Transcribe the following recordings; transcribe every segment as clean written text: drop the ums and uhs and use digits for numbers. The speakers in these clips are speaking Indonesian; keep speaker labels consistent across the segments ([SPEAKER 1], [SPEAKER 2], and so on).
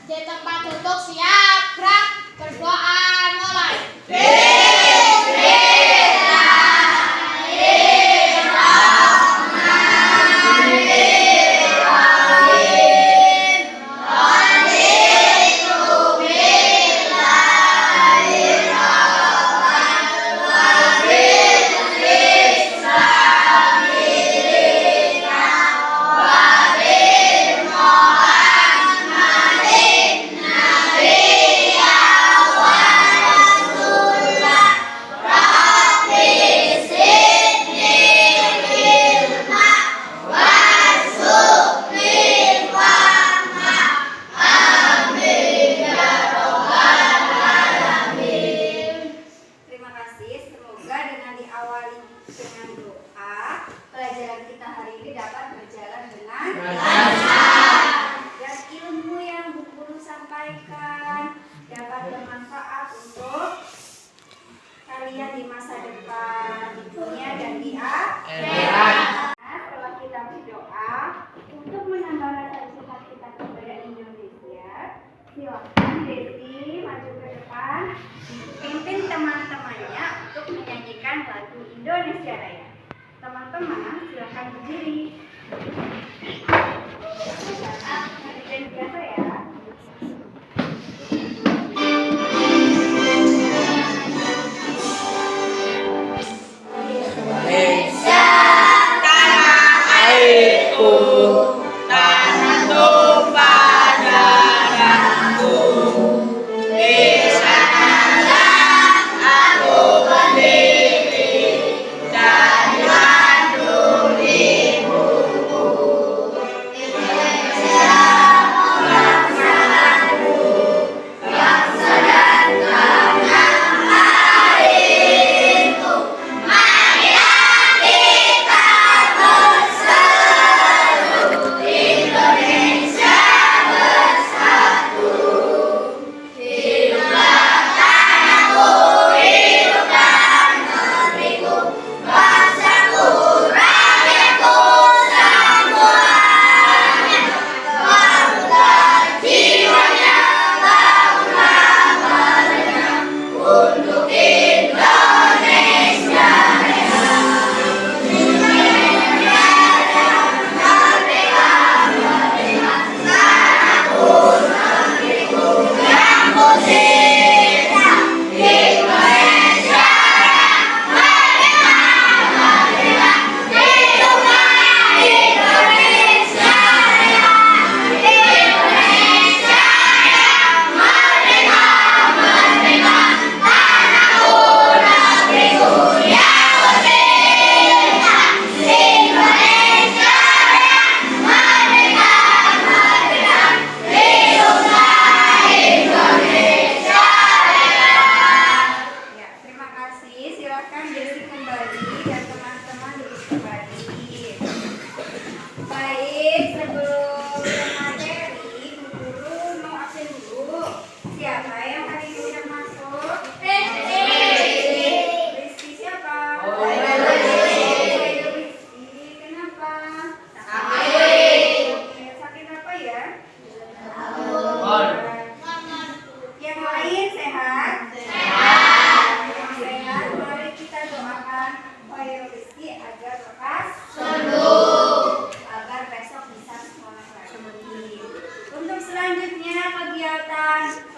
[SPEAKER 1] Di tempat duduk siap, gerak, berdoa, mulai.
[SPEAKER 2] Dapat bermanfaat untuk kalian di masa depan, di dunia dan di akhirat. Setelah kita berdoa untuk menambah rasa cinta kita kepada Indonesia, silakan Desi maju ke depan, pimpin teman-temannya untuk menyanyikan lagu Indonesia Raya. Teman-teman silakan berdiri. Dan biasa ya.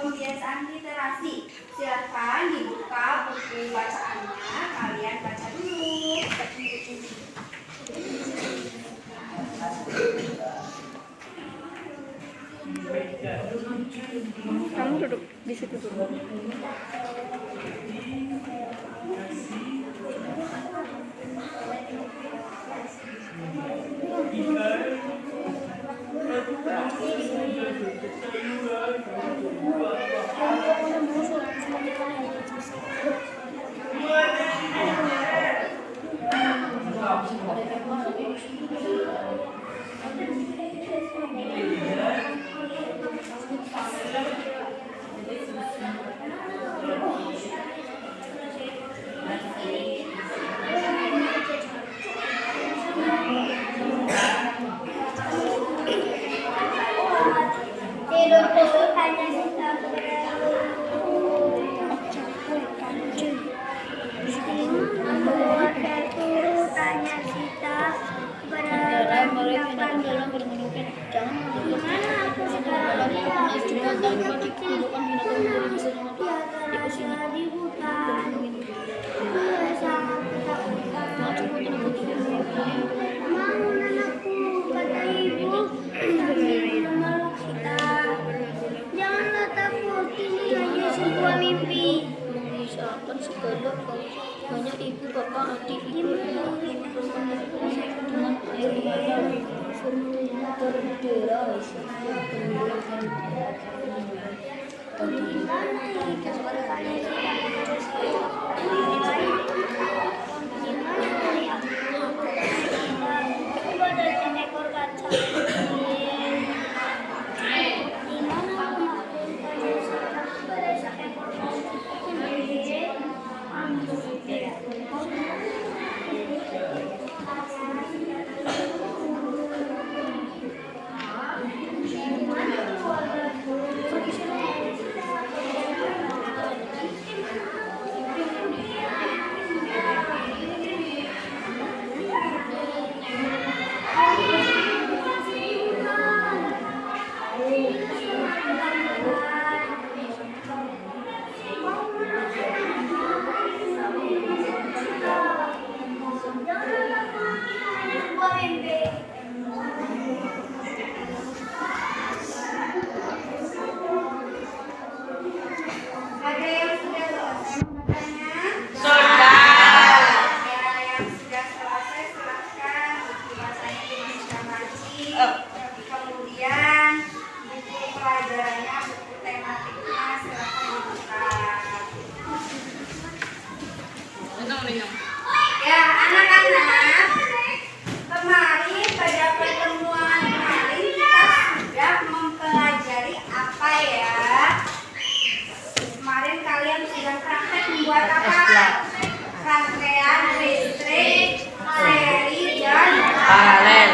[SPEAKER 2] Pembiasaan literasi. Silakan dibuka buku bacaannya. Kalian baca dulu.
[SPEAKER 3] Kamu duduk di situ dulu.
[SPEAKER 2] Tidur
[SPEAKER 4] segala banyak ibu bapak adik ibu dengan air mata berbendera
[SPEAKER 2] Ada yang sudah selesai membacanya? Ya, yang sudah selesai silahkan buku bahasanya dimasukkan lagi. Kemudian buku pelajarannya, buku tematiknya silahkan dibuka. Ya, anak-anak, kemarin pada pertemuan kemarin kita sudah mempelajari apa ya? Kemarin kalian sudah praktek membuat apa? Rangkaian listrik, seri, dan paralel.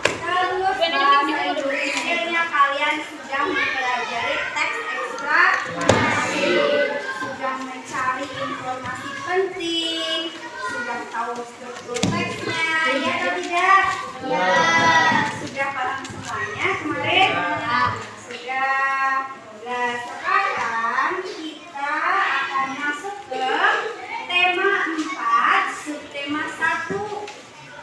[SPEAKER 2] Terus bahasa Indonesianya kalian sudah mempelajari teks ekstra, sudah mencari informasi penting, sudah tahu struktur teksnya, ya atau tidak? Ya. Sudah paham semuanya kemarin? Sudah. Nah, sekarang kita akan masuk ke tema 4, subtema 1,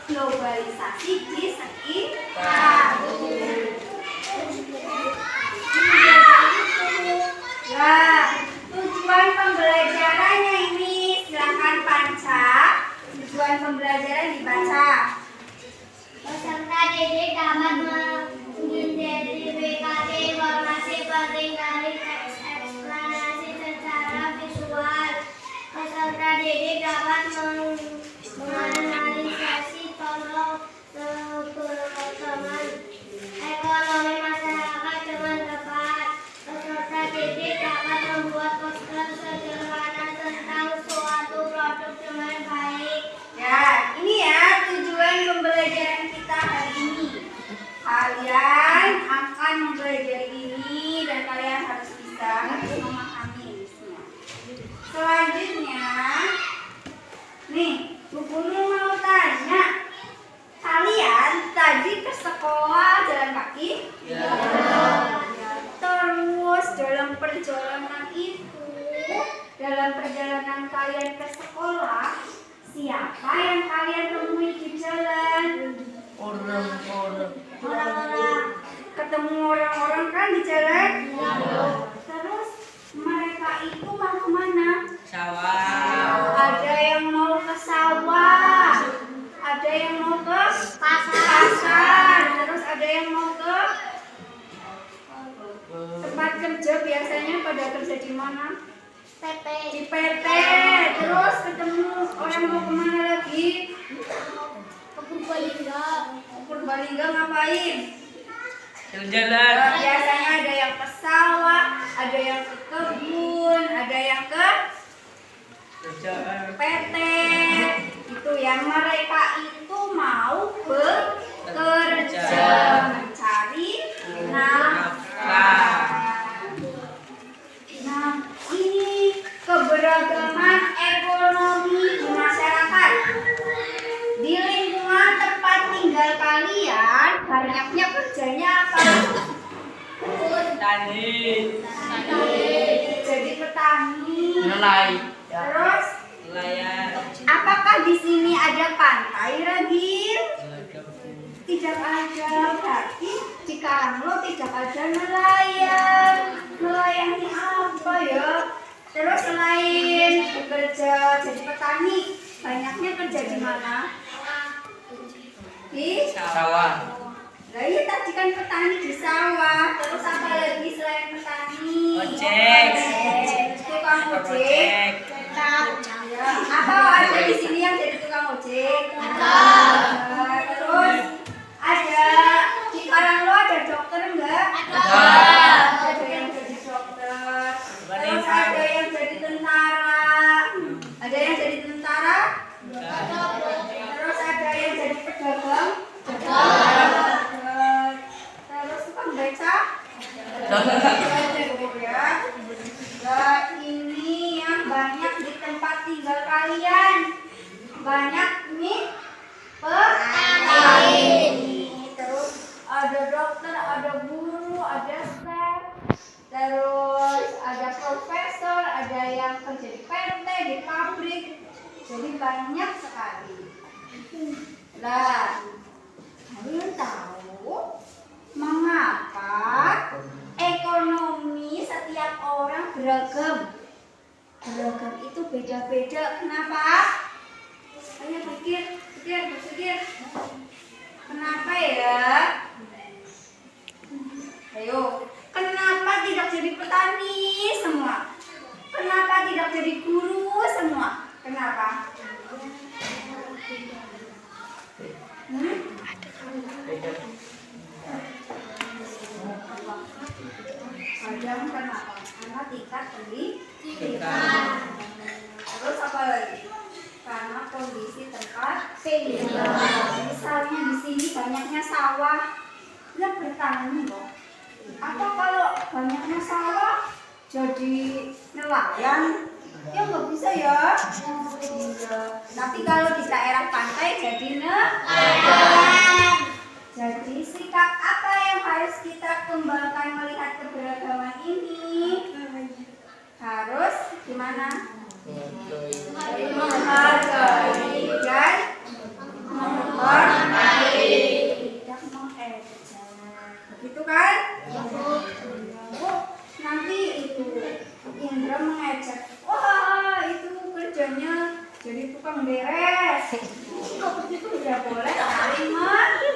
[SPEAKER 2] globalisasi di sekitar. Nah, tujuan pembelajarannya ini silakan Panca. Tujuan pembelajaran dibaca.
[SPEAKER 4] Peserta didik dapat mengidentifikasi informasi penting dari teks eksplanasi secara visual. Peserta didik dapat menganalisasi contoh perkembangan ekonomi masyarakat dengan tepat. Peserta didik dapat membuat poster sederhana tentang suatu produk dengan baik.
[SPEAKER 2] Ya, ini ya tujuan pembelajaran kita hari ini. Kalian akan mempelajari ini dan kalian harus memahami ini semua. Selanjutnya, nih, Bu Guru mau tanya, kalian tadi ke sekolah jalan kaki? Ya. Terus dalam perjalanan itu, dalam perjalanan kalian ke sekolah, siapa yang kalian temui di jalan? Orang-orang. Ketemu orang-orang kan di jalan? Ya. Terus mereka itu mau kemana? Sawah. Ada yang mau ke sawah. Ada yang mau ke pasar. Terus ada yang mau ke tempat kerja. Biasanya pada kerja di mana?
[SPEAKER 4] PT.
[SPEAKER 2] Di PT. Terus ketemu orang mau kemana lagi?
[SPEAKER 4] Ke Purbalingga.
[SPEAKER 2] Purbalingga ngapain?
[SPEAKER 5] Jalan-jalan.
[SPEAKER 2] Biasanya ada yang ke sawah, ada yang ke kebun, ada yang ke PT. Itu yang mereka itu mau bekerja mencari nafkah. Nah, ini keberagaman ekonomi di masyarakat. Di lingkungan tempat tinggal kalian, banyaknya kerjanya apa?
[SPEAKER 5] Tani.
[SPEAKER 2] Jadi petani.
[SPEAKER 5] Nelayan.
[SPEAKER 2] Terus
[SPEAKER 5] Nelayan.
[SPEAKER 2] apakah di sini ada pantai, Ragil? Tidak ada. Berarti di Karanglo tidak ada nelayan. Nelayan ini apa ya? Terus selain jadi petani. Banyaknya kerja di mana? Di
[SPEAKER 5] Sawah.
[SPEAKER 2] Lah iya tadi kan petani di sawah. Terus apa lagi selain petani?
[SPEAKER 5] Ojek.
[SPEAKER 2] Tukang ojek.
[SPEAKER 5] Ojek.
[SPEAKER 2] Ya. Atau ada di sini yang jadi tukang ojek? Terus ada di Karanglo ada dokter enggak? Ada yang jadi dokter. Terus ada yang jadi tentara. Ada yang jadi tentara? Terus ada yang jadi pedagang? Terus tukang beca? Ya. Nah, ini yang banyak di tempat tinggal kalian. Banyak nih petani. Terus ada dokter, ada guru, ada chef. Terus ada profesor, ada yang kerja di PT, di pabrik. Jadi banyak sekali. Nah, kalian tahu mengapa ekonomi setiap orang beragam? Beragam itu beda-beda. Kenapa? Ayo berpikir. Kenapa ya? Ayo, kenapa tidak jadi petani semua? Kenapa tidak jadi guru semua? Kenapa? Kadang kenapa? Karena tingkat pendidikan. Terus apa lagi? Karena kondisi tempat tinggal. Misalnya di sini banyaknya sawah, ya bertani loh. Atau kalau banyaknya sawah, jadi nelayan, ya nggak bisa ya. Tapi kalau di daerah pantai jadi nelayan. Jadi sikap apa yang harus kita kembangkan melihat keberagaman ini? Harus gimana? Menghargai dan menghormati, tidak mengejek. Begitu kan? Nanti itu Indra mengejek. Wah, itu kerjanya jadi tukang beres. Tidak boleh saling mengejek.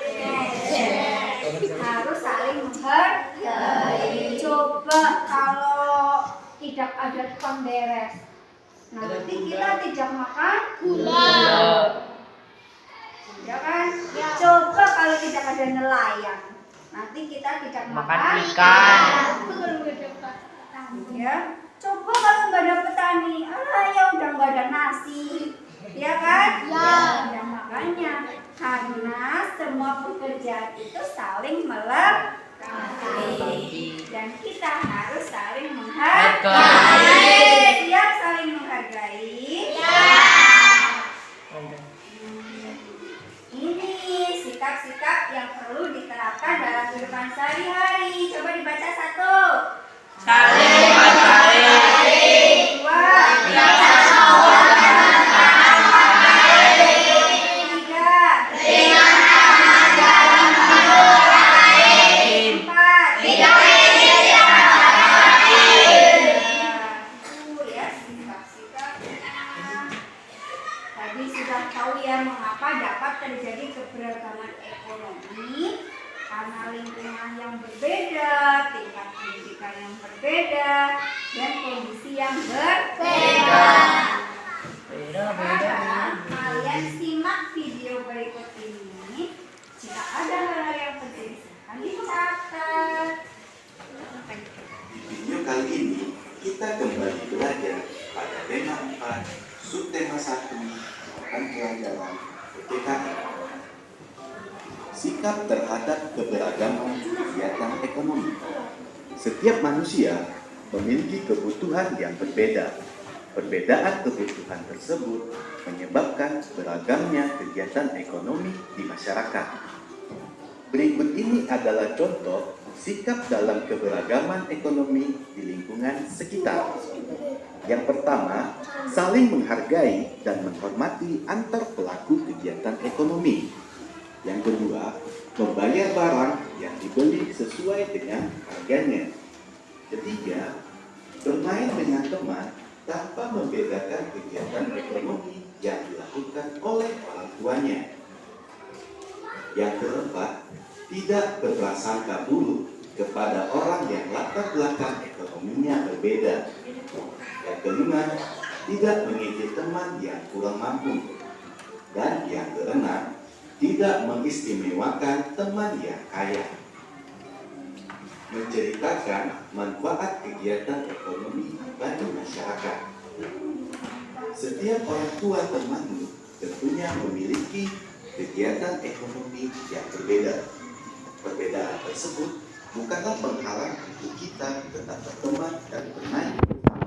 [SPEAKER 2] Harus saling menghargai. Coba kalau tidak ada tukang beres, nanti kita tidak makan gula. Ya kan? Coba kalau tidak ada nelayan, nanti kita tidak makan
[SPEAKER 5] ikan.
[SPEAKER 2] Ya. Coba kalau nggak ada petani, ya udah nggak ada nasi. Ya kan? Ya makanya karena semua pekerjaan itu saling melengkapi dan kita harus saling menghargai. Siap saling menghargai? Ini sikap-sikap yang perlu diterapkan dalam kehidupan sehari-hari. Coba dibaca satu.
[SPEAKER 5] Saling menghargai.
[SPEAKER 2] Dua. Terjadi keberagaman ekonomi karena lingkungan yang berbeda, tingkat pendidikan yang berbeda, dan kondisi yang berbeda. Kalian simak video berikut ini. Jika ada hal yang penting, silahkan dicatat.
[SPEAKER 6] Video kali ini kita kembali belajar pada tema 4, subtema 1, akan pelajaran PKI. Sikap terhadap keberagaman kegiatan ekonomi. Setiap manusia memiliki kebutuhan yang berbeda. Perbedaan kebutuhan tersebut menyebabkan beragamnya kegiatan ekonomi di masyarakat. Berikut ini adalah contoh sikap dalam keberagaman ekonomi di lingkungan sekitar. Yang pertama, saling menghargai dan menghormati antar pelaku kegiatan ekonomi. Yang kedua, membayar barang yang dibeli sesuai dengan harganya. Ketiga, bermain dengan teman tanpa membedakan kegiatan ekonomi yang dilakukan oleh orang tuanya. Yang keempat, tidak berprasangka buruk kepada orang yang latar belakang ekonominya berbeda. Yang kelima, tidak mengejek teman yang kurang mampu. Dan yang keenam, tidak mengistimewakan teman yang kaya. Menceritakan manfaat kegiatan ekonomi bagi masyarakat. Setiap orang tua temanmu tentunya memiliki kegiatan ekonomi yang berbeda. Perbedaan tersebut bukanlah penghalang untuk kita tetap berteman dan bermain bersama.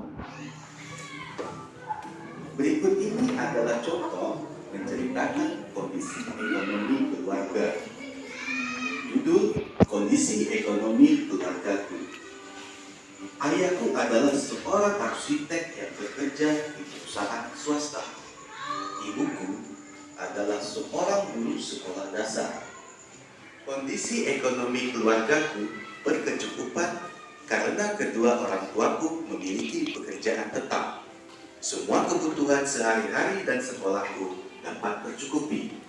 [SPEAKER 6] Berikut ini adalah contoh menceritakan kondisi ekonomi keluarga. Judul Kondisi Ekonomi Keluargaku. Ayahku adalah seorang arsitek yang bekerja di perusahaan swasta. Ibuku adalah seorang guru sekolah dasar. Kondisi ekonomi keluargaku berkecukupan karena kedua orang tuaku memiliki pekerjaan tetap. Semua kebutuhan sehari-hari dan sekolahku dapat tercukupi.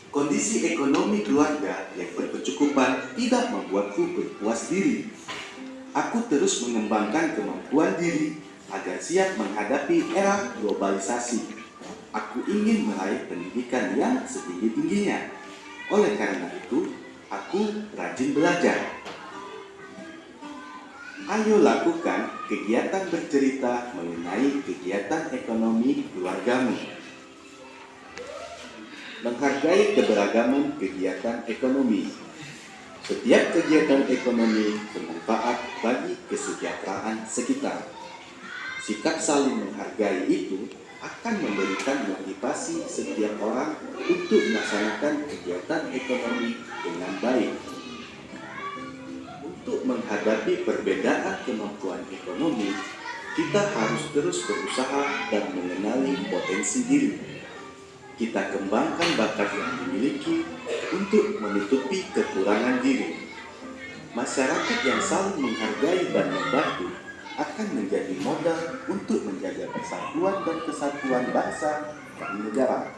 [SPEAKER 6] Kondisi ekonomi keluarga yang berkecukupan tidak membuatku berpuas diri. Aku terus mengembangkan kemampuan diri agar siap menghadapi era globalisasi. Aku ingin meraih pendidikan yang setinggi-tingginya. Oleh karena itu, aku rajin belajar. Ayo lakukan kegiatan bercerita mengenai kegiatan ekonomi keluargamu. Menghargai keberagaman kegiatan ekonomi. Setiap kegiatan ekonomi bermanfaat bagi kesejahteraan sekitar. Sikap saling menghargai itu akan memberikan motivasi setiap orang untuk melaksanakan kegiatan ekonomi dengan baik. Untuk menghadapi perbedaan kemampuan ekonomi, kita harus terus berusaha dan mengenali potensi diri. Kita kembangkan bakat yang dimiliki untuk menutupi kekurangan diri. Masyarakat yang saling menghargai dan membantu akan menjadi modal untuk menjaga persatuan dan kesatuan bangsa dan negara.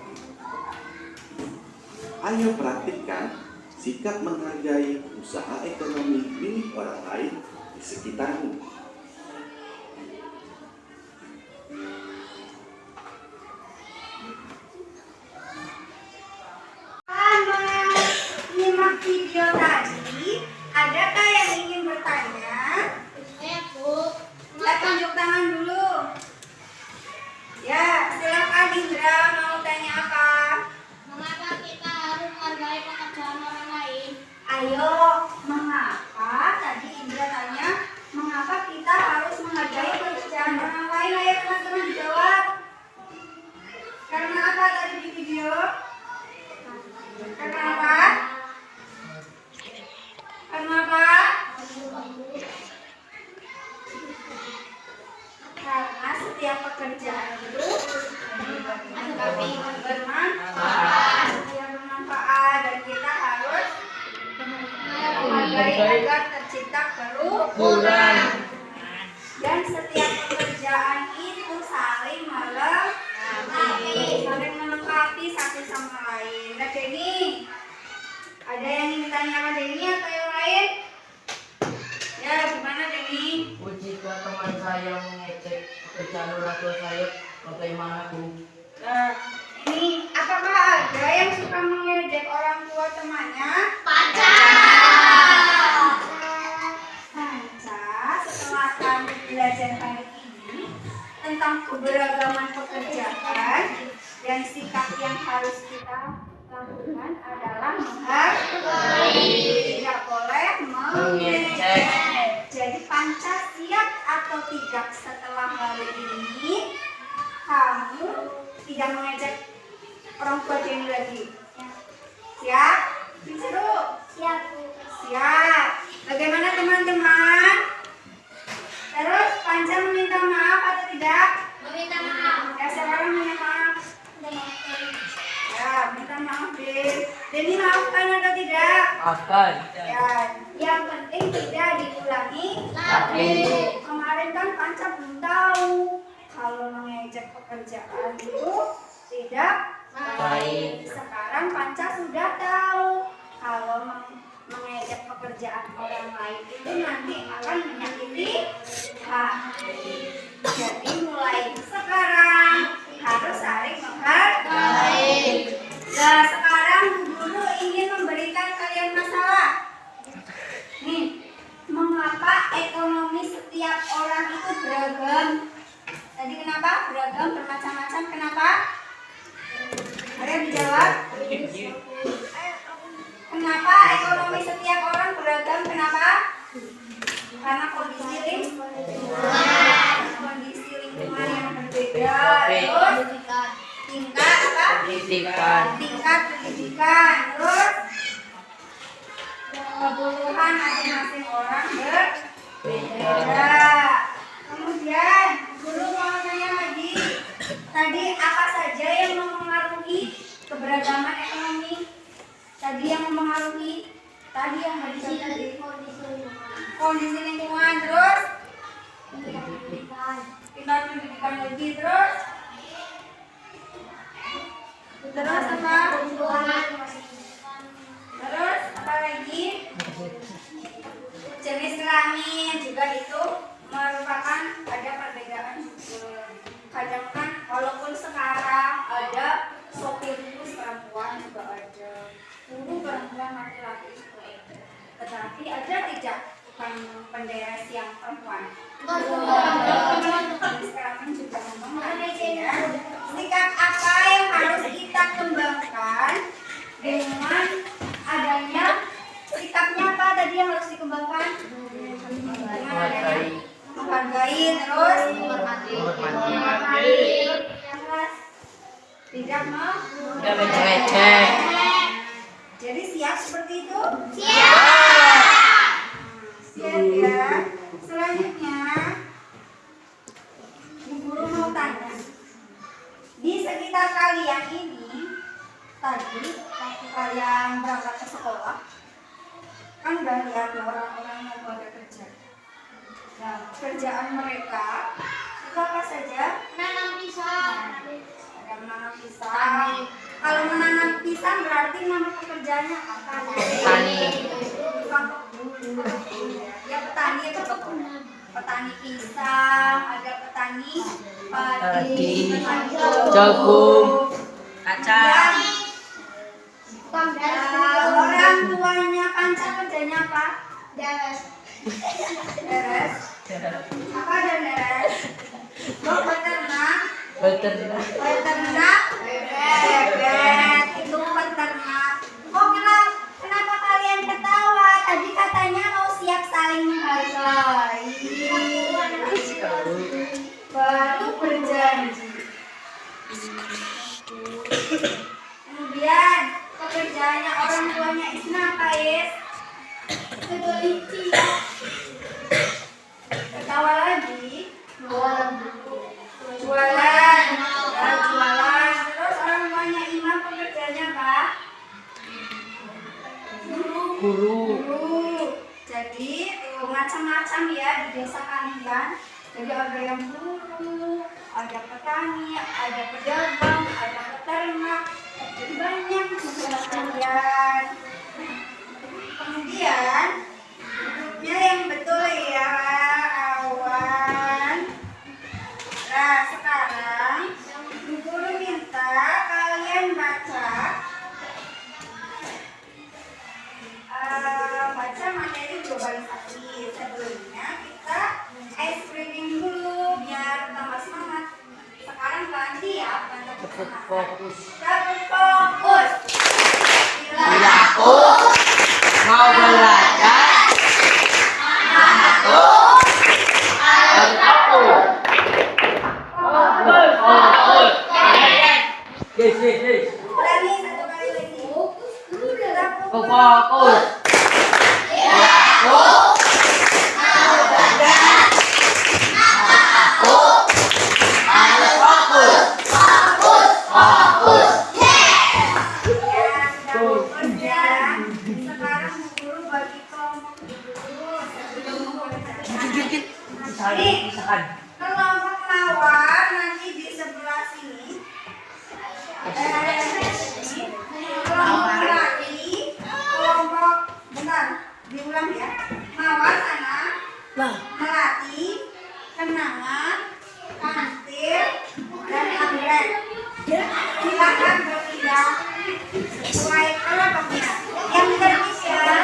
[SPEAKER 6] Ayo praktikkan sikap menghargai usaha ekonomi milik orang lain di sekitarmu.
[SPEAKER 2] Menyimak video tadi, adakah yang ingin bertanya?
[SPEAKER 1] Saya Bu.
[SPEAKER 2] Kita tunjuk tangan dulu. Ya, silakan Indra, mau tanya apa?
[SPEAKER 1] Mengapa kita harus menghargai pekerjaan orang lain?
[SPEAKER 2] Ayo, mengapa? Tadi Indra tanya, mengapa kita harus menghargai pekerjaan orang lain? Ayo teman-teman dijawab. Karena apa tadi di video? Karena apa? Karena apa? Karena setiap pekerjaan itu bermanfaat dan kita harus menghargai agar tercipta kerukunan. Dan setiap pekerjaan itu saling melengkapi satu sama lain. Nah, Denny, ada yang ingin ditanyakan Denny atau yang lain? Ya, gimana Denny?
[SPEAKER 5] Jika teman saya mengecek pekerjaan orang tua saya, bagaimana Bu?
[SPEAKER 2] Nah, ini apakah ada yang suka mengejek orang tua temannya? Panca, setelah kami belajar hari ini tentang keberagaman pekerjaan dan sikap yang harus kita lakukan adalah menghargai, tidak boleh mengejek. Jadi Panca siap atau tidak setelah hari ini kamu tidak mengejek orang tua Jenny lagi? Siap? Seru?
[SPEAKER 4] Siap Bu.
[SPEAKER 2] Siap. Bagaimana teman-teman? Terus Panca meminta maaf atau tidak?
[SPEAKER 4] Meminta maaf.
[SPEAKER 2] Ya, sekarang minta maaf. Ya, minta maaf deh. Denny maafkan atau tidak?
[SPEAKER 5] Akan.
[SPEAKER 2] Ya, yang penting tidak diulangi.
[SPEAKER 5] Lagi.
[SPEAKER 2] Kemarin kan Panca belum tahu kalau mengejek pekerjaan itu tidak
[SPEAKER 5] Baik.
[SPEAKER 2] Sekarang Panca sudah tahu kalau mengejek pekerjaan orang lain itu nanti akan menyakiti hak. Jadi mulai sekarang harus saling menghargai. Nah, sekarang Bu Guru ingin memberikan kalian masalah. Nih, mengapa ekonomi setiap orang itu beragam? Tadi kenapa? Beragam, bermacam-macam. Kenapa? Ada yang dijawab? Kenapa ekonomi setiap orang beragam? Kenapa? Karena kondisi lingkungan yang berbeda. Terus tingkat apa?
[SPEAKER 5] Pendidikan.
[SPEAKER 2] Tingkat pendidikan. Terus kebutuhan masing-masing orang berbeda. Kemudian guru mau tanya lagi, tadi apa saja yang mempengaruhi keberagaman ekonomi? Tadi yang mempengaruhi, tadi yang kondisi lingkungan, terus tingkat pendidikan lagi, terus apa? Terus apa lagi? Jenis kelamin juga itu merupakan ada perbedaan juga. Kadang kan walaupun sekarang ada sopir bus perempuan juga ada, guru perempuan laki-laki juga ada. Tetapi ada tidak tukang penderes yang perempuan? Jenis kelamin juga memang ya. Sikap apa yang harus kita kembangkan dengan adanya sikapnya apa tadi yang harus dikembangkan? Menghargai, terus tidak
[SPEAKER 5] mengejek.
[SPEAKER 2] Jadi siap seperti itu?
[SPEAKER 4] Siap.
[SPEAKER 2] Siap ya. Selanjutnya Bu Guru mau tanya, di sekitar kalian ini tadi waktu kalian berangkat ke sekolah kan udah lihat ya orang-orang yang pada kerja. Nah, kerjaan mereka itu apa saja?
[SPEAKER 4] Nanam pisang.
[SPEAKER 2] Ada menanam pisang. Kalau menanam pisang berarti nama pekerjaannya apa?
[SPEAKER 5] Petani.
[SPEAKER 2] Ya petani itu petani pisang, ada petani padi, petani
[SPEAKER 5] jagung, kacang.
[SPEAKER 2] Orang tuanya Panca kerjanya apa? Deres. Apa ada deres? Beternak. Bebek. Itu beternak. Oh, kenapa kalian ketawa? Tadi katanya mau siap saling menghargai. Baru berjanji. Kemudian pekerjaannya orang tuanya Isna apa, Is? Ketawa lagi. Jualan. Terus orang tuanya Imam pekerjaannya apa? Guru. Jadi macam-macam ya di desa kalian. Jadi ada yang guru, ada petani, ada pedagang, ada peternak. Jadi banyak masalah kalian. Kemudian hidupnya yang betul ya, awan. Nah, sekarang Bu Guru minta kalian baca materi globalisasi. Sebelumnya kita ice creaming dulu biar tambah semangat. Sekarang ganti ya,
[SPEAKER 5] Fokus.
[SPEAKER 2] Fokus.
[SPEAKER 5] Bila aku mau belajar, aku harus fokus. Fokus. Yes.
[SPEAKER 2] Ulangi satu kali lagi.
[SPEAKER 5] Fokus.
[SPEAKER 2] Kelompok mawar nanti di sebelah sini. Kelompok melati, kelompok bentar, diulang ya. Mawar sana, melati, kenangan, kantil, dan anggrek. Silakan berpindah sesuai kelompoknya. Yang terpisah.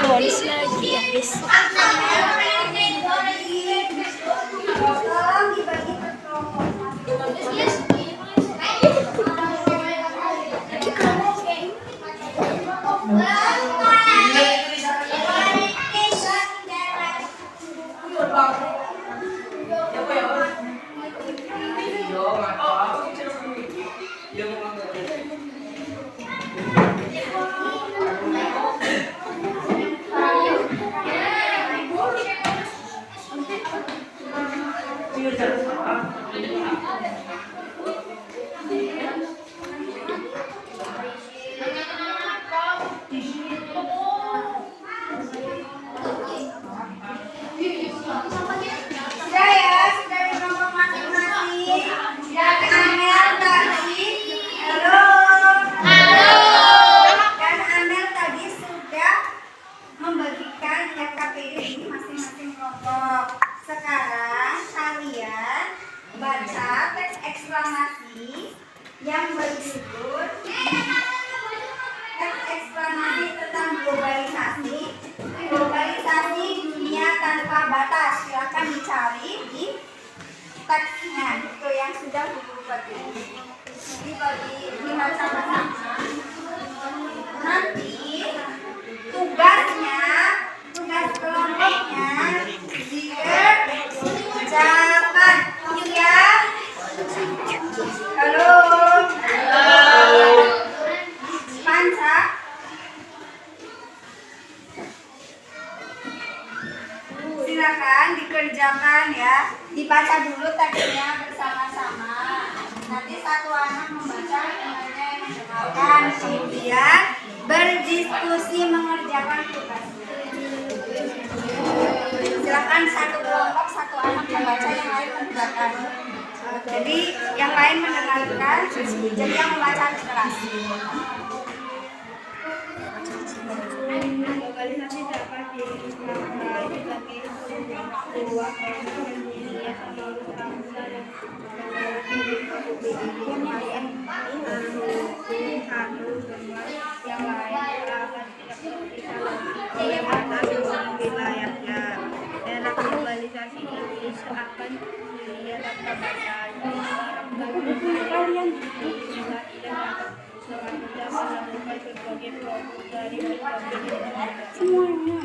[SPEAKER 3] Polis lagi ya guys.
[SPEAKER 2] Tolong dibagi ke kelompok masing-masing. Sudah ya, sudah di kelompok masing-masing. Dan Amel tadi, halo. Dan Amel tadi sudah membagikan KPD di masing-masing kelompok. Sekarang kalian baca teks eksklamasi yang berjudul teks eksklamasi tentang globalisasi. Globalisasi dunia tanpa batas. Silakan dicari di teksnya itu yang sudah dibuat ini. Lihat sama-sama. Nanti tugas kelompoknya dikerjakan. Ya. Halo. Panca. Silakan dikerjakan ya. Dibaca dulu teksnya bersama-sama. Nanti satu anak membaca, yang lainnya yang mendengarkan. Kemudian berdiskusi mengerjakan tugasnya. Silakan satu kelompok, satu anak membaca, yang lain mendengarkan. Jadi yang lain mendengarkan, jadi yang membaca harus keras.
[SPEAKER 3] Globalisasi dapat dimaknai sebagai sebuah dunia sama bangsa dan satu benua yang lain akan tidak bisa lagi mengatasi wilayahnya. Era globalisasi ini seakan dunia tanpa batas. Kalian juga tidak dapat selanjutnya melakukan berbagai produk dari berbagai negara. Semuanya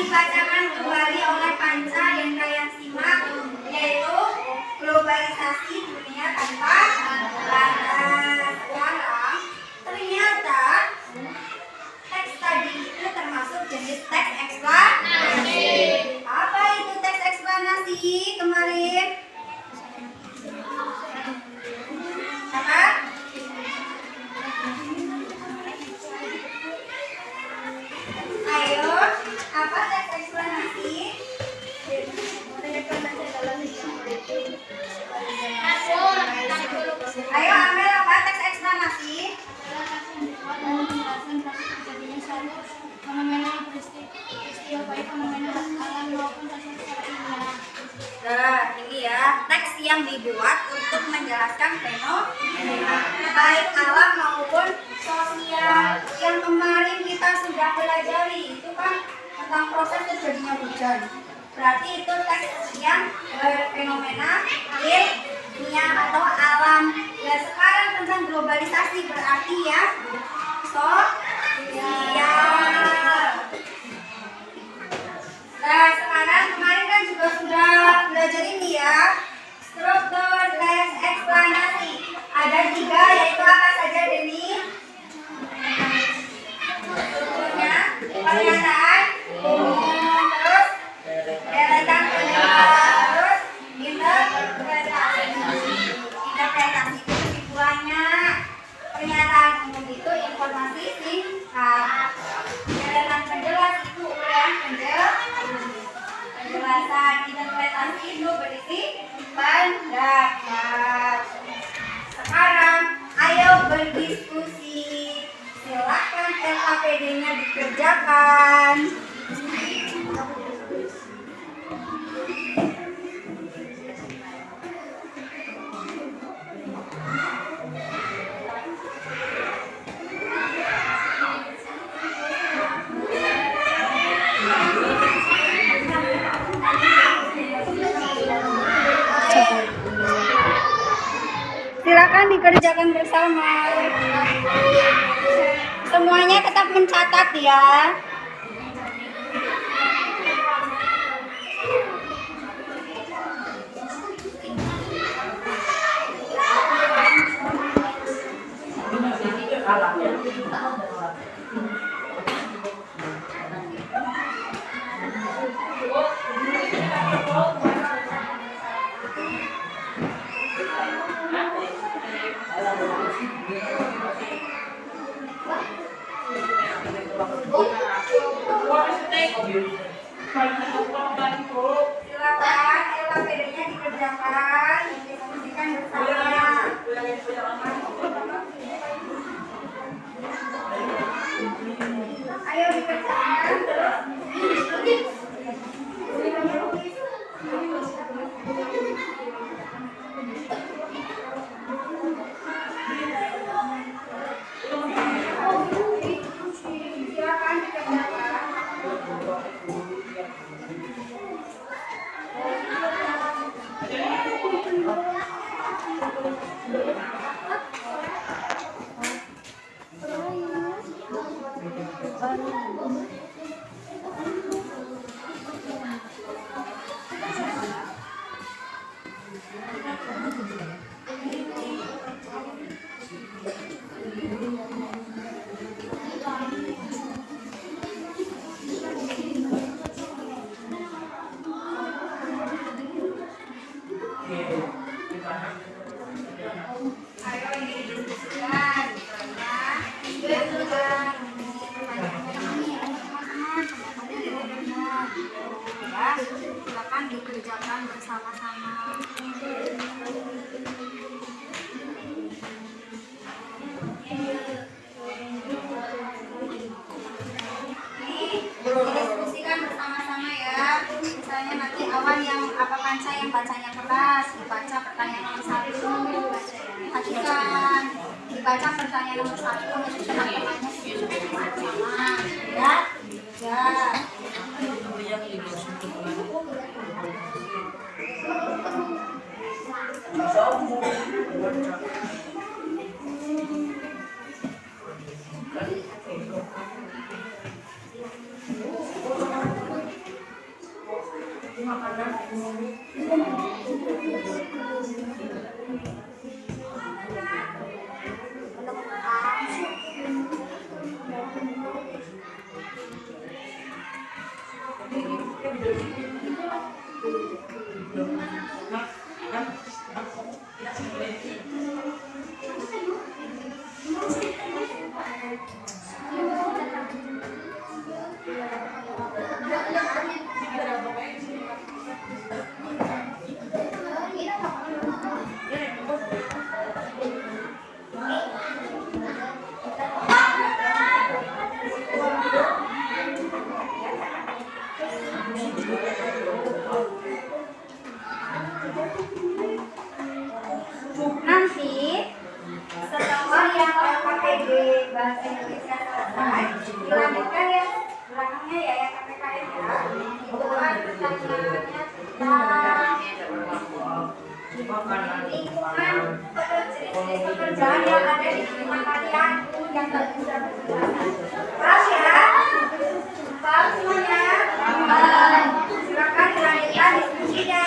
[SPEAKER 2] dibacakan kembali oleh Panca dan kalian simak, yaitu globalisasi dunia tanpa batas. Sekarang ternyata teks tadi itu termasuk jenis teks eksplanasi. Apa itu teks eksplanasi kemarin? Apa? Ayo, apa teks eksplanasi? Ayo ambil apa teks eksplanasi?
[SPEAKER 4] Menjelaskan proses terjadinya suatu fenomena peristiwa baik fenomena alam maupun proses secara ilmiah.
[SPEAKER 2] Nah, ini ya teks yang dibuat untuk menjelaskan fenomena baik alam maupun sosial yang kemarin kita sudah pelajari. Itu kan tentang proses terjadinya hujan. Berarti itu teks yang berfenomena ilmiah atau alam. Dan sekarang tentang globalisasi berarti ya sosial. Nah, sekarang kemarin kan juga sudah belajar ini ya, struktur teks eksplanasi. Ada 3, yaitu apa saja, Deni? Strukturnya pernyataan umum, terus deretan penjelasan, terus interpretasi. Interpretasi itu kesimpulannya. Pernyataan umum itu informasi singkat. Deretan penjelas itu uraian penjelasan. Interpretasi itu berisi pendapat. Sekarang ayo berdiskusi. Silakan LKPD-nya dikerjakan. Silakan dikerjakan bersama. Semuanya tetap mencatat ya. Silakan LKPD-nya dikerjakan, didiskusikan bersama. Ayo dikerjakan. Silakan dikerjakan. Ayo ini didiskusikan. Ya, silakan dikerjakan bersama-sama. Didiskusikan bersama-sama ya. Misalnya nanti awan yang apa Panca yang bacanya keras, dibaca pertanyaan nomor 1, perhatikan, dibaca pertanyaan nomor 1, susunan pertanyaan sama, ya, ya. Nanti setelah yang KPD bahasa Indonesia selesai, dilanjutkan ya belakangnya ya yang KPKN ya. Itu pertanyaannya tentang lingkungan pekerjaan yang ada di lingkungan kalian yang kalian sudah berkelanjutan. Pas ya, pas semuanya. Silakan dilanjutkan diskusinya.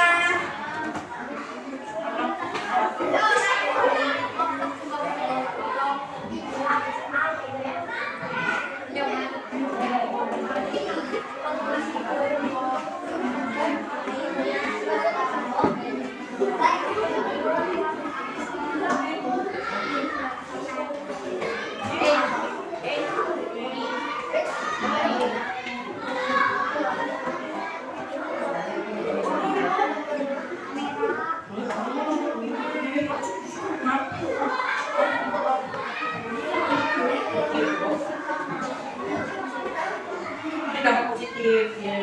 [SPEAKER 5] Positif ya,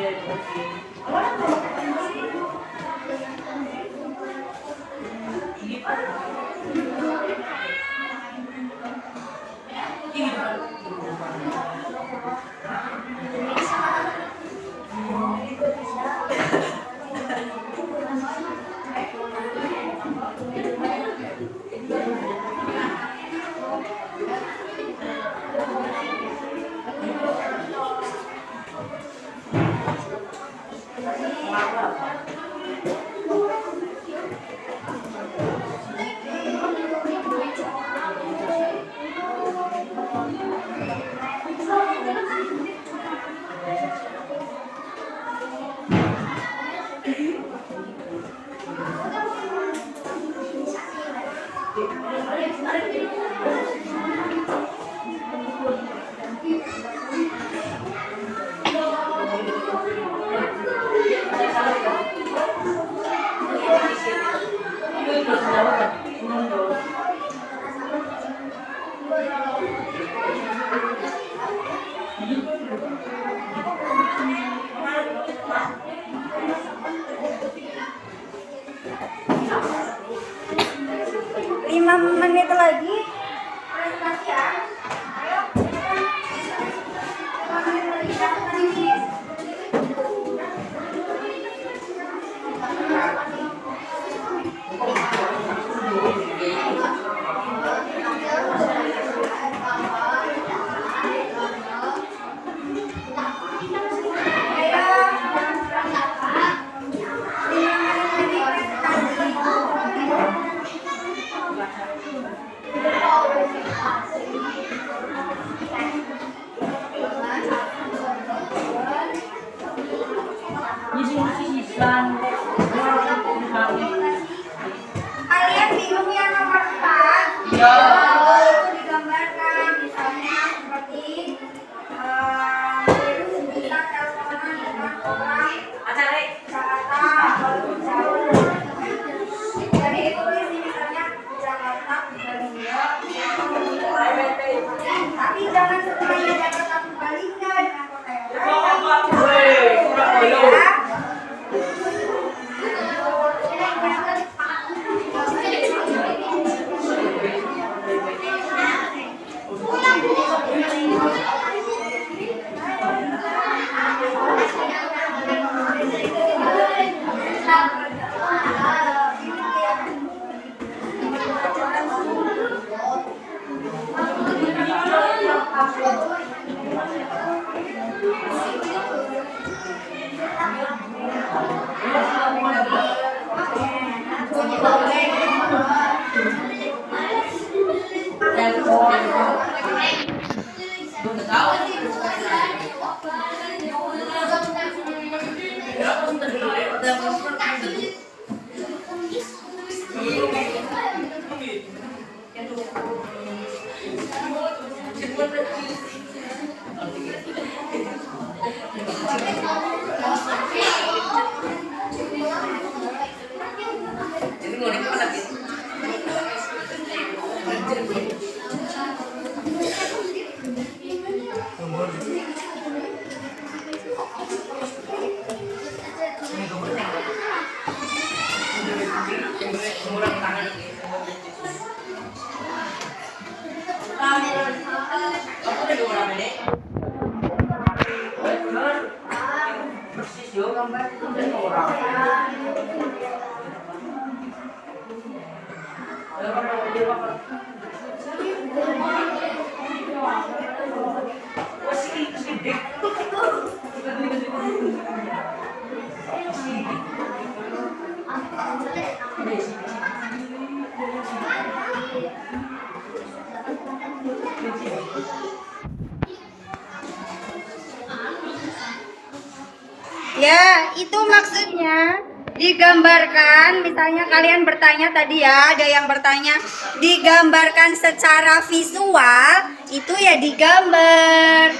[SPEAKER 2] Ya, itu maksudnya digambarkan. Misalnya kalian bertanya tadi ya, ada yang bertanya digambarkan secara visual, itu ya digambar.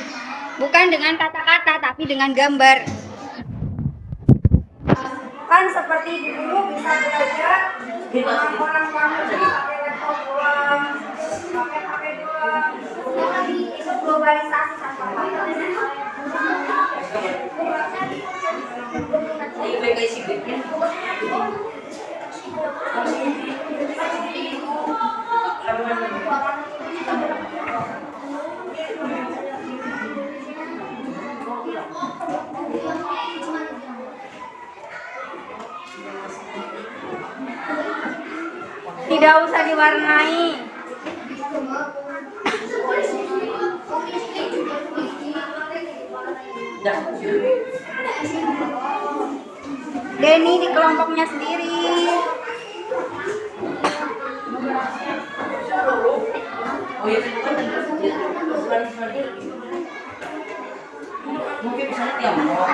[SPEAKER 2] Bukan dengan kata-kata, tapi dengan gambar. Kan seperti dulu bisa belajar orang pakai laptop doang, pakai HP doang. Itu globalisasi tanpa tidak usah diwarnai. Denny di kelompoknya sendiri.
[SPEAKER 5] Mungkin misalnya Tiongkok,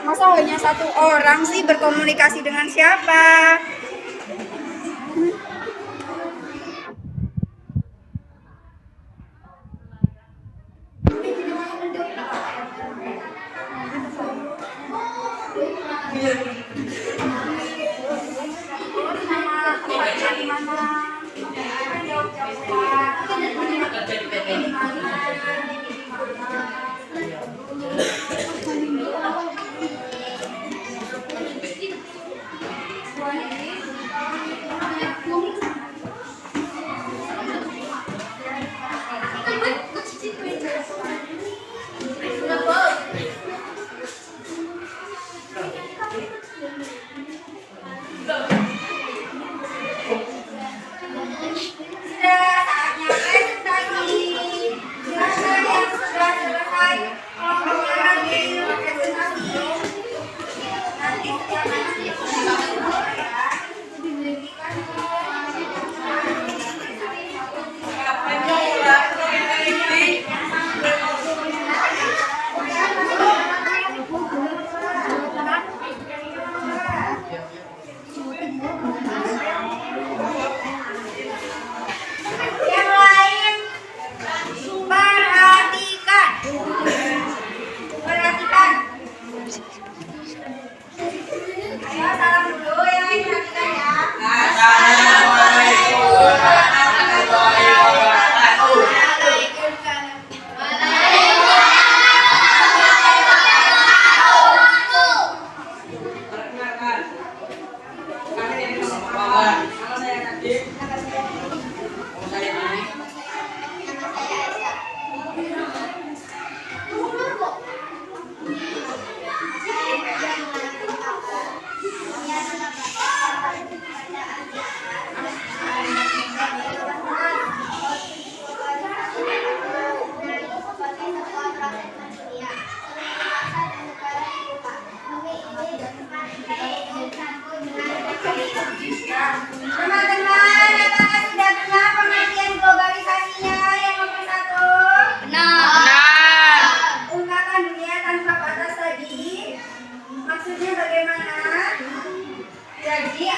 [SPEAKER 2] Masa hanya satu orang sih berkomunikasi dengan siapa?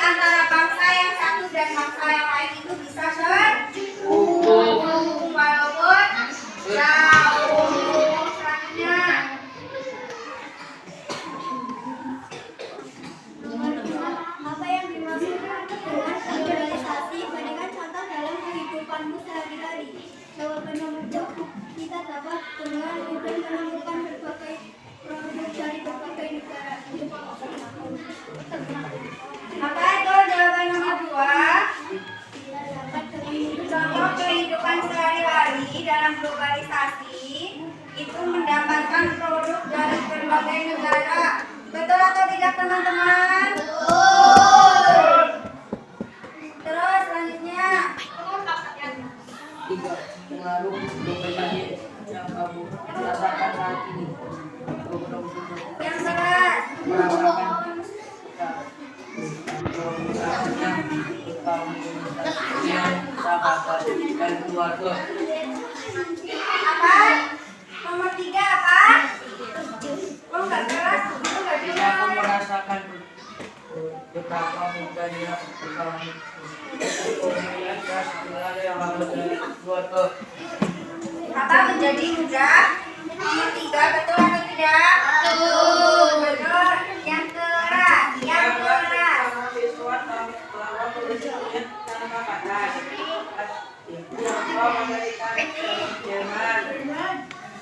[SPEAKER 2] antara bangsa yang satu dan bangsa yang lain itu bisa terhubung walaupun jauh. Selanjutnya,
[SPEAKER 4] Apa yang dimaksudkan dengan globalisasi? Berikan contoh dalam kehidupanmu sehari-hari. Jawaban nomor 2. Kita dapat dengan mudah menemukan berbagai produk dari berbagai negara.
[SPEAKER 2] apa itu jawaban nomor 2?
[SPEAKER 4] Kita dapat dengan mudah
[SPEAKER 2] Contoh kehidupan sehari-hari dalam globalisasi itu mendapatkan produk dari berbagai negara. Betul atau tidak teman-teman? Betul. Terus selanjutnya,
[SPEAKER 5] Tiga, pengaruh globalisasi yang kamu rasakan saat ini.
[SPEAKER 2] yang jelas.
[SPEAKER 5] Merasakan sahabat dan keluarga.
[SPEAKER 2] Apa? Nomor 3 apa? Oh nggak keras, oh nggak
[SPEAKER 5] Aku
[SPEAKER 2] dengar.
[SPEAKER 5] merasakan betapa mudahnya kami keluarga.
[SPEAKER 2] Apa menjadi mudah? Nomor 3 betul atau tidak? Betul. Betul. Yang keras, yang keras.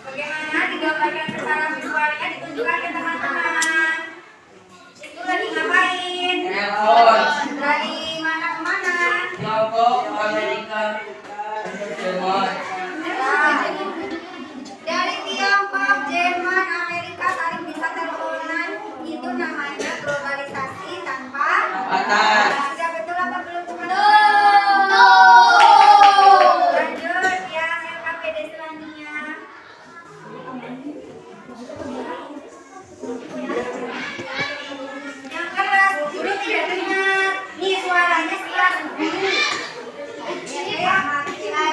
[SPEAKER 2] Bagaimana digambarkan secara visualnya ditunjukkan ke teman-teman. Itu lagi ngapain? Dari mana ke mana?
[SPEAKER 5] Amerika, Jerman.
[SPEAKER 2] Dari Tiongkok, Jerman, Amerika saling bisa teleponan. Itu namanya globalisasi tanpa
[SPEAKER 5] Batas.
[SPEAKER 2] Sudah betul apa belum teman-teman? Lanjut ya, LKPD selanjutnya. Yang keras, dulu tidak dengar. Nih suaranya keras.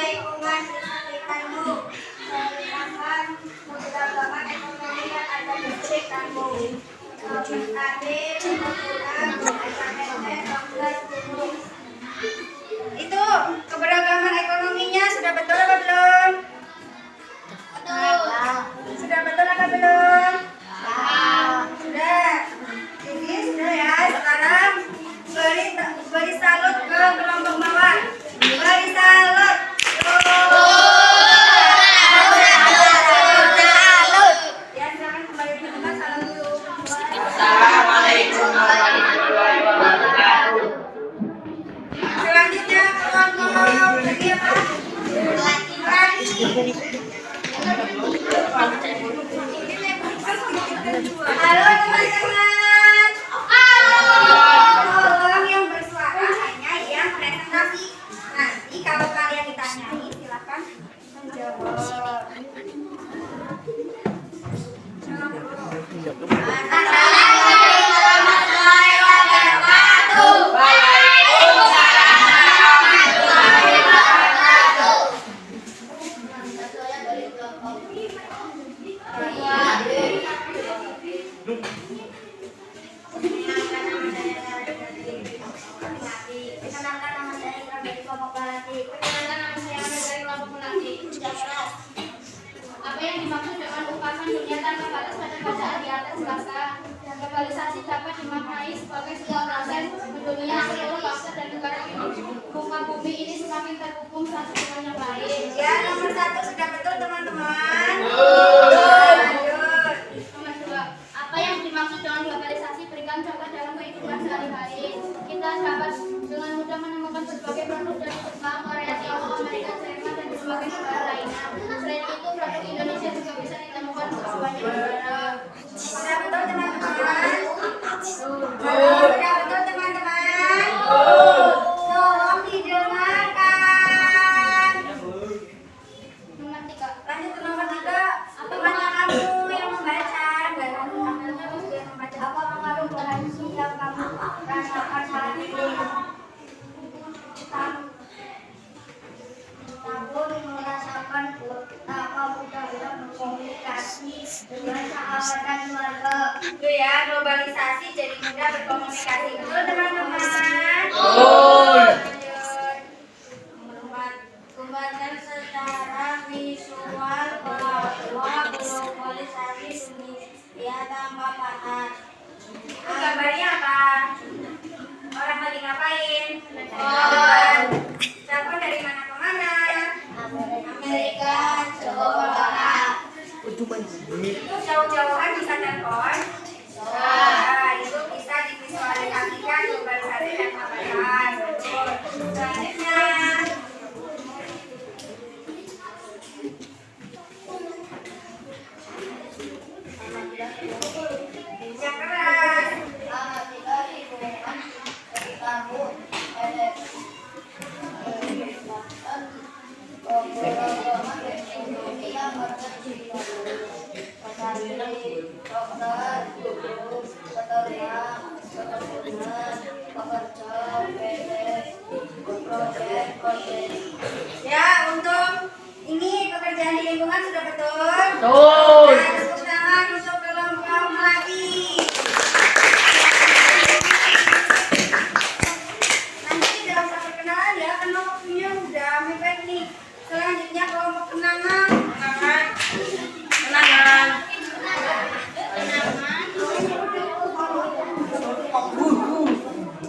[SPEAKER 2] Lingkungan sekitarmu, perlindungan keberagaman ekonomi yang ada di sekitarmu. Itu keberagaman ekonominya sudah betul apa belum? Sudah betul apa belum? Sudah. Ini sudah ya. Sekarang beri salut ke kelompok bawah. Beri salut. Ya, silakan kembali ke tempat. Salam dulu.
[SPEAKER 5] Assalamualaikum warahmatullahi wabarakatuh.
[SPEAKER 2] Selanjutnya kelompok tadi apa? Lagi. Halo teman-teman. Tolong yang bersuara hanya yang presentasi. Nanti kalau kalian ditanyai silakan menjawab. Assalamualaikum warahmatullahi wabarakatuh. Waalaikumsalam warahmatullahi wabarakatuh.
[SPEAKER 4] Perkenalkan nama saya Ikra dari kelompok Melati.
[SPEAKER 1] Perkenalkan nama saya Amel dari kelompok Melati. Apa yang dimaksud dengan ungkapan dunia tanpa batas pada bacaan di atas naskah? Globalisasi dapat dimaknai sebagai sebuah proses mendunia seluruh bangsa dan negara ini. Muka bumi ini semakin terhubung satu dengan yang lain.
[SPEAKER 2] Ya, nomor 1 sudah betul teman-teman. Lanjut.
[SPEAKER 1] Nomor 2. Apa yang dimaksud dengan globalisasi? Berikan contoh dalam kehidupan sehari-hari. Kita dapat dengan mudah menemukan berbagai produk dari Jepang, Korea, Tiongkok, Amerika Serikat, dan berbagai negara lainnya. Selain itu, produk Indonesia juga bisa ditemukan di banyak negara.
[SPEAKER 2] Sudah betul teman-teman. Sudah betul teman-teman. Tolong didengarkan.
[SPEAKER 1] Nomor 3.
[SPEAKER 2] Lanjut ke nomor 3. Temannya kamu yang membaca.
[SPEAKER 4] Apa pengaruh berhasil yang kamu rasakan saat ini? Kamu merasakan betapa mudahnya berkomunikasi dengan sahabat dan keluarga.
[SPEAKER 2] Itu ya, globalisasi jadi mudah berkomunikasi. Betul teman-teman? Lanjut.
[SPEAKER 4] Kembangkan secara visual bahwa globalisasi dunia tambah panas.
[SPEAKER 2] Itu gambarnya apa? Orang lagi ngapain? Telepon dari mana ke mana?
[SPEAKER 4] Amerika Barat.
[SPEAKER 2] Itu jauh-jauhan bisa telepon. Nah, itu bisa divisualisasikan globalisasi dan panas. Selanjutnya, yang keras. Ya, untuk ini pekerjaan di lingkungan sudah betul. Nah, tepuk tangan untuk kelompok melati. Nanti dalam satu perkenalan ya, karena waktunya udah mepet nih. Selanjutnya kelompok kenangan.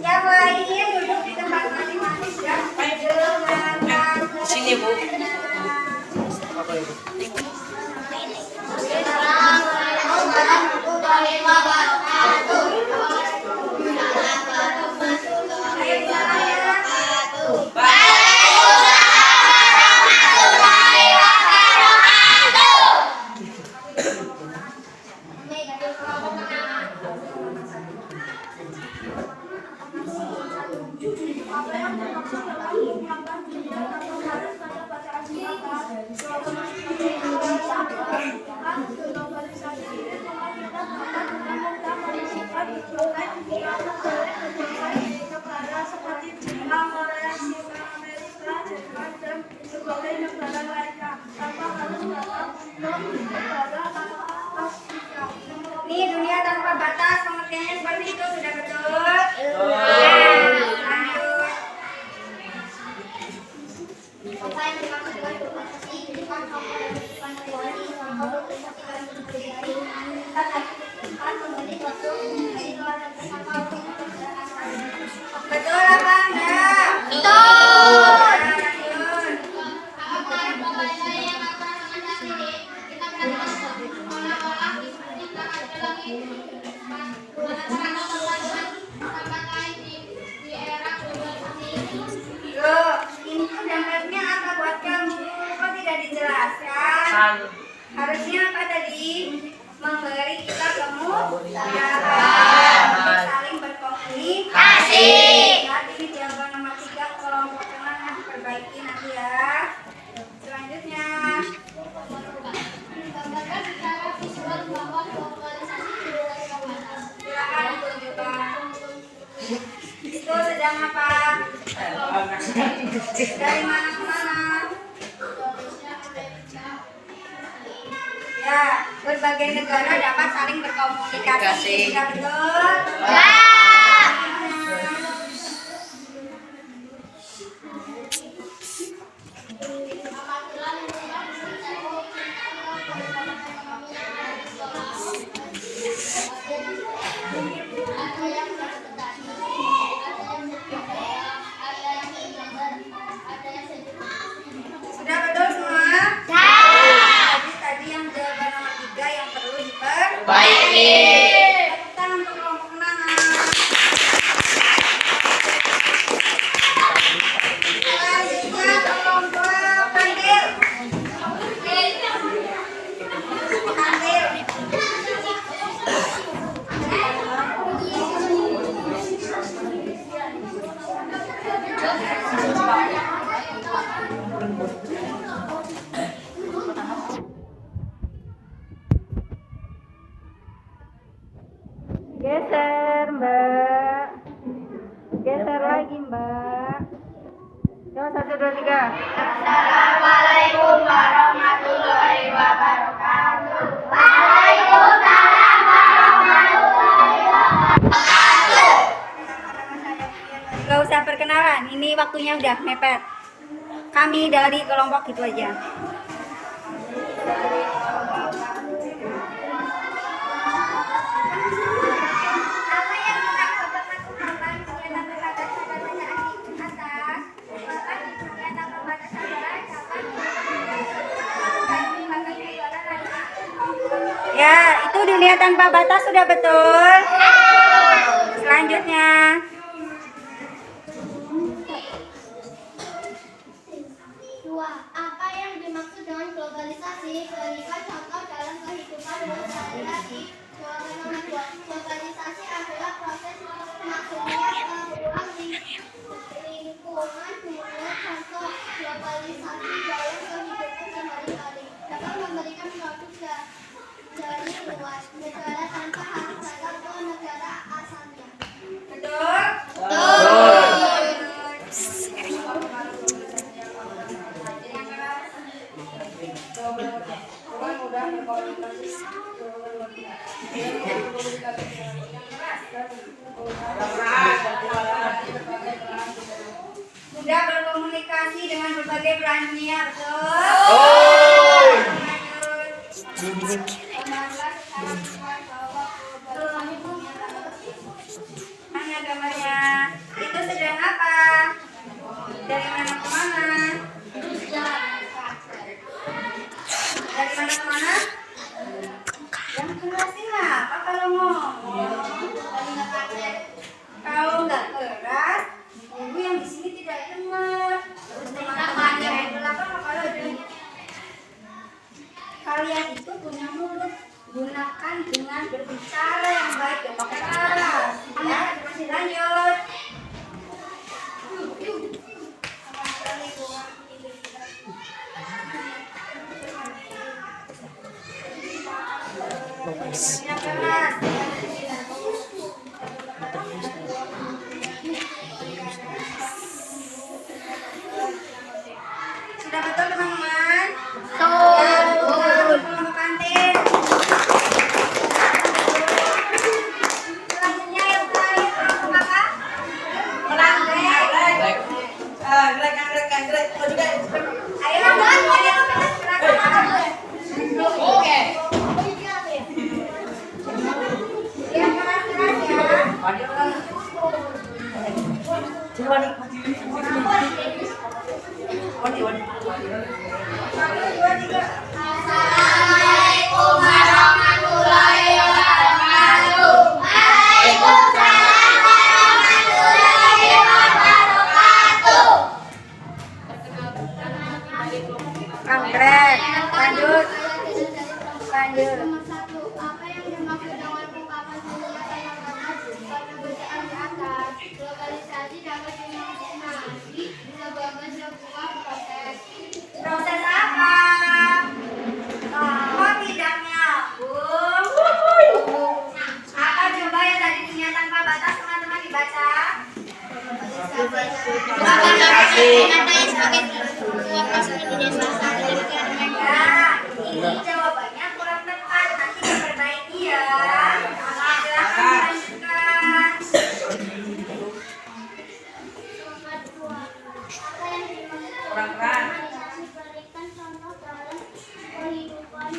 [SPEAKER 2] Yang lainnya duduk di tempat masing-masing ya.
[SPEAKER 5] Sini, Bu.
[SPEAKER 2] Ayo disalahkan. Nih, dunia tanpa batas, pengertiannya seperti itu, sudah betul? Lanjut.
[SPEAKER 4] Apa yang dimaksud dengan globalisasi? Bukan kehidupan pribadi, globalisasi dalam berbudaya, bukan aktivitas kembali suatu dari luar dan bersama
[SPEAKER 2] Betul apa enggak?
[SPEAKER 1] Betul.
[SPEAKER 2] Lanjut.
[SPEAKER 1] Apakah globalisasi yang akan terjadi? Kita berada seolah-olah kita ada lagi tempat lain di era globalisasi ini.
[SPEAKER 2] Loh, ini tuh dampaknya apa buat kamu? Kok tidak dijelaskan? Harusnya apa tadi? Memberi kita kemudahan untuk saling berkomunikasi. Saat ini jawaban nomor 3 kelompok kenangan perbaiki nanti ya. Selanjutnya,
[SPEAKER 1] Gambarkan secara visual bahwa globalisasi dunia tambah panas.
[SPEAKER 2] silakan ditunjukkan. Itu sedang apa? Dari mana ke mana? Ya, berbagai negara dapat saling berkomunikasi. Sudah betul? Sudah betul semua? Tadi yang jawaban nomor 3 yang perlu diperbaiki. Tepuk tangan untuk kelompok kenangan. Selanjutnya kelompok kandil. Kandil. Geser Mbak. Geser lagi Mbak. Coba 1, 2, 3.
[SPEAKER 1] Assalamualaikum warahmatullahi wabarakatuh. Waalaikumsalam warahmatullahi
[SPEAKER 2] perkenalan. Ini waktunya udah mepet. Kami dari kelompok gitu aja. Apa yang kita dapat lakukan kegiatan berbatas pada bacaan di atas? Bahkan di kegiatan berbatas adalah ya, itu dunia tanpa batas sudah betul. Selanjutnya.
[SPEAKER 4] Dua, apa yang dimaksud dengan globalisasi? Berikan contoh dalam kehidupan sehari-hari. Jawaban nomor 2, globalisasi adalah proses maksudnya perubahan lingkungan dunia. Contoh globalisasi dalam kehidupan sehari-hari dapat memberikan produk dari luar negara tanpa harus datang ke negara asalnya.
[SPEAKER 2] Betul? Sudah berkomunikasi dengan berbagai belahan dunia, betul? Mana gambarnya? Itu sedang apa? Dari mana ke mana? Dari mana ke mana? Yang kerasin apa kalau ngomong? Kalau nggak keras, ibu yang di sini tidak dengar. Teman-teman yang di belakang kalau kalian itu punya mulut, gunakan dengan berbicara yang baik dan keras. Ya, masih lanjut. Yang keras. Sudah betul teman-teman? Betul. Pulang ke kantin. Selanjutnya yang terakhir apa? Melanggrek. Ayo teman-teman, semuanya silakan.
[SPEAKER 1] Oke.
[SPEAKER 2] Yang keras-keras ya.
[SPEAKER 4] Assalamualaikum warahmatullahi wabarakatuh. Waalaikumsalam warahmatullahi wabarakatuh.
[SPEAKER 2] Anggrek. Lanjut. Lanjut.
[SPEAKER 4] Nomor 1, apa yang dimaksud dengan ungkapan dunia tanpa batas pada bacaan di atas? Globalisasi dapat dimaknai sebagai sebuah proses.
[SPEAKER 2] Proses apa? Kok tidak nyambung? Apa coba yang tadi dunia tanpa batas teman-teman dibaca? Ya, ini jawabannya kurang tepat. Nanti diperbaiki ya. Silahkan dilanjutkan.
[SPEAKER 4] Apa yang dimaksud berikan contoh dalam kehidupan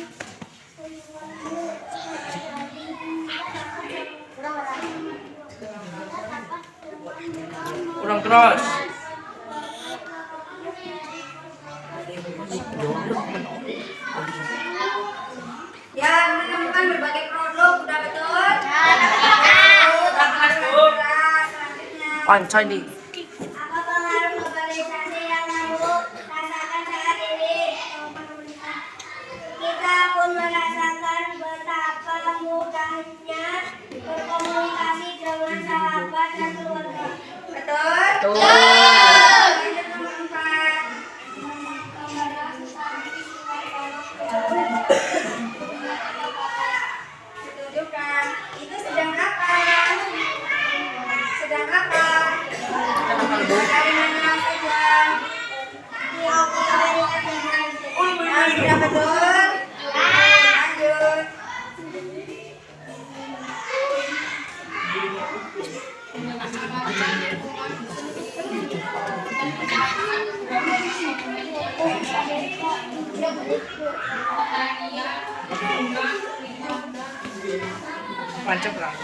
[SPEAKER 5] Kurang keras.
[SPEAKER 2] Ya, menemukan berbagai produk, udah betul? Selanjutnya.
[SPEAKER 5] Pancai nih.
[SPEAKER 4] Apa pengaruh globalisasi yang kamu rasakan saat ini? Kita pun merasakan betapa mudahnya berkomunikasi dengan sahabat dan keluarga.
[SPEAKER 2] Betul? Lanjut nomor 4. Tunjukkan. Itu sedang apa? Sedang apa? Dari mana saja? Sudah betul? Lanjut.
[SPEAKER 5] Mantap lah.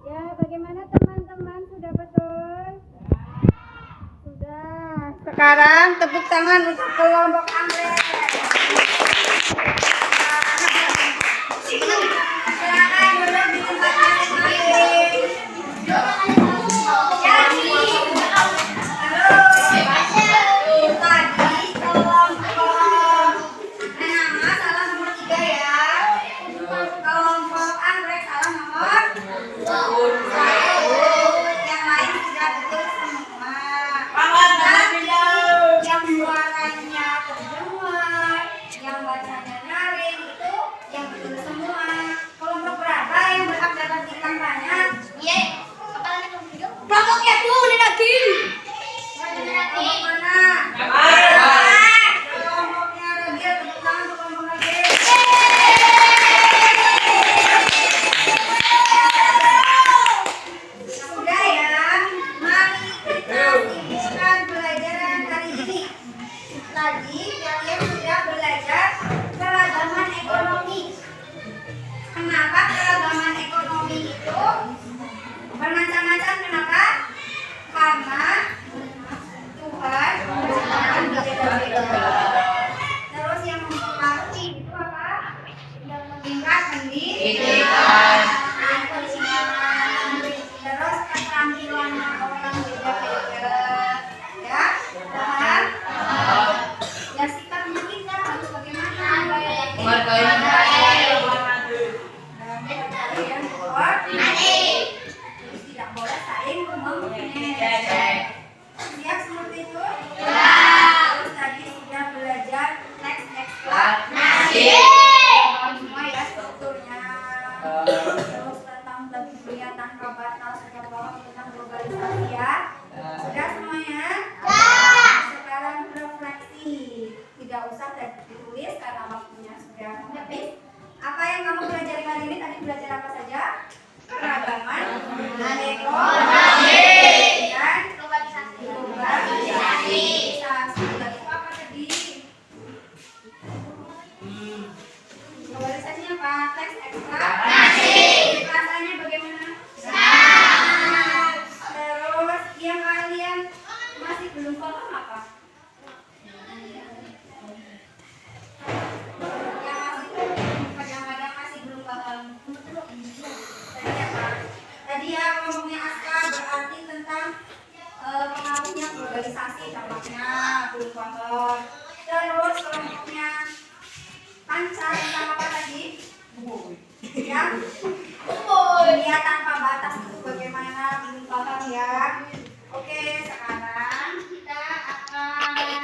[SPEAKER 2] Ya, bagaimana teman-teman? Sudah betul? Sudah. Sekarang tepuk tangan untuk kelompok anggrek. Silakan duduk di tempat masing-masing. Tadi kelompok nama salah nomor 3 ya. Kelompok anggrek salah nomor 1. Yang lain sudah betul semua. Yang suaranya terdengar, yang bacanya nyaring itu yang betul semua. Kelompok berapa yang berhak dapat bintang banyak? Kelompoknya tuh ini lagi. Kelompok mana? Kelompoknya Ragil, tepuk tangan untuk kelompok Ragil. Sudah ya, mari kita simpulkan pelajaran hari ini. Tadi kalian sudah belajar keragaman ekonomi. Kenapa keragaman ekonomi itu bermacam-macam? Kenapa? Karena Tuhan menciptakan beda-beda. Terus yang mempengaruhi itu apa? Tingkat pendidikan. Terus keterampilan orang beda-beda. Ya, paham? Dan sikapnya kita harus bagaimana? Terus tidak boleh saling memfitnah. Siap seperti itu? Terus tadi sudah belajar next class. Semua ya strukturnya. Terus tentang bagi dunia tanpa batas, sudah paham tentang globalisasi ya. Sudah semuanya? Sekarang refleksi. Tidak usah ditulis karena waktunya sudah habis. Apa yang kamu pelajari hari ini? Tadi belajar apa saja? Keragaman ekonomi dan globalisasi. Itu apa tadi? Globalisasinya apa? Teks ekstra. Rasanya bagaimana? Terus yang kalian masih belum paham apa? Kadang-kadang masih belum paham. Tadi apa? Tadi ya kelompoknya Aska berarti tentang pengaruhnya globalisasi, dampaknya belum paham. Terus kelompoknya Panca tentang apa tadi? Ya, dunia tanpa batas itu bagaimana? Belum paham ya. Oke, sekarang kita akan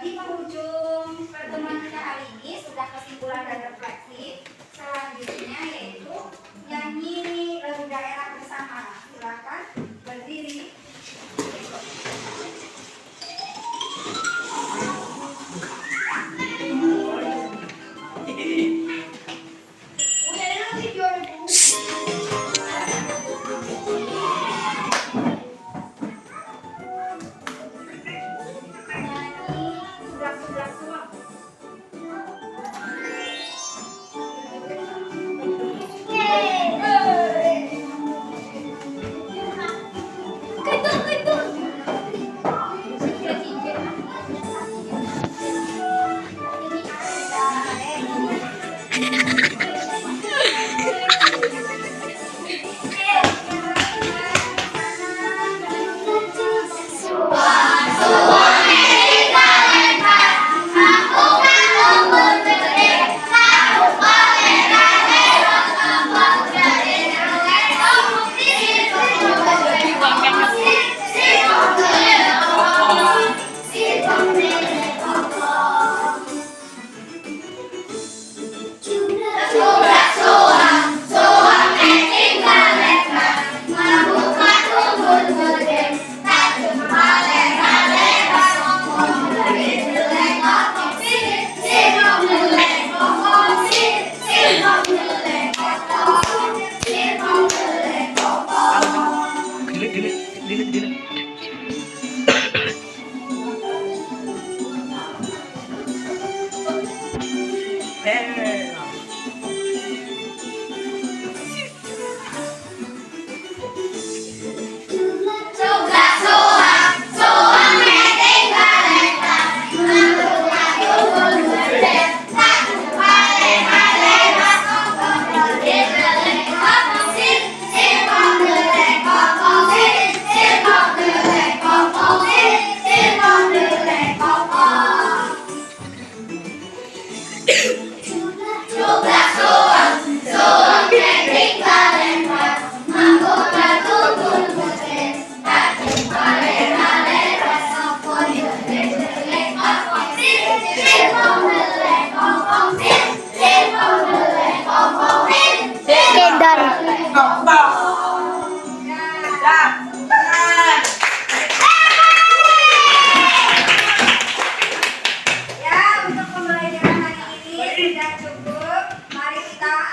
[SPEAKER 2] di penghujung pertemuan kita hari ini sudah kesimpulan dan refleksi. Selanjutnya yaitu nyanyi lagu daerah bersama. Silakan berdiri.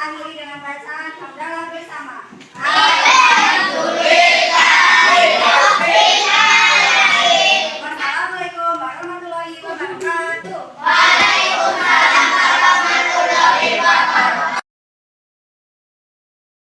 [SPEAKER 2] akhiri dengan bacaan hamdalah bersama.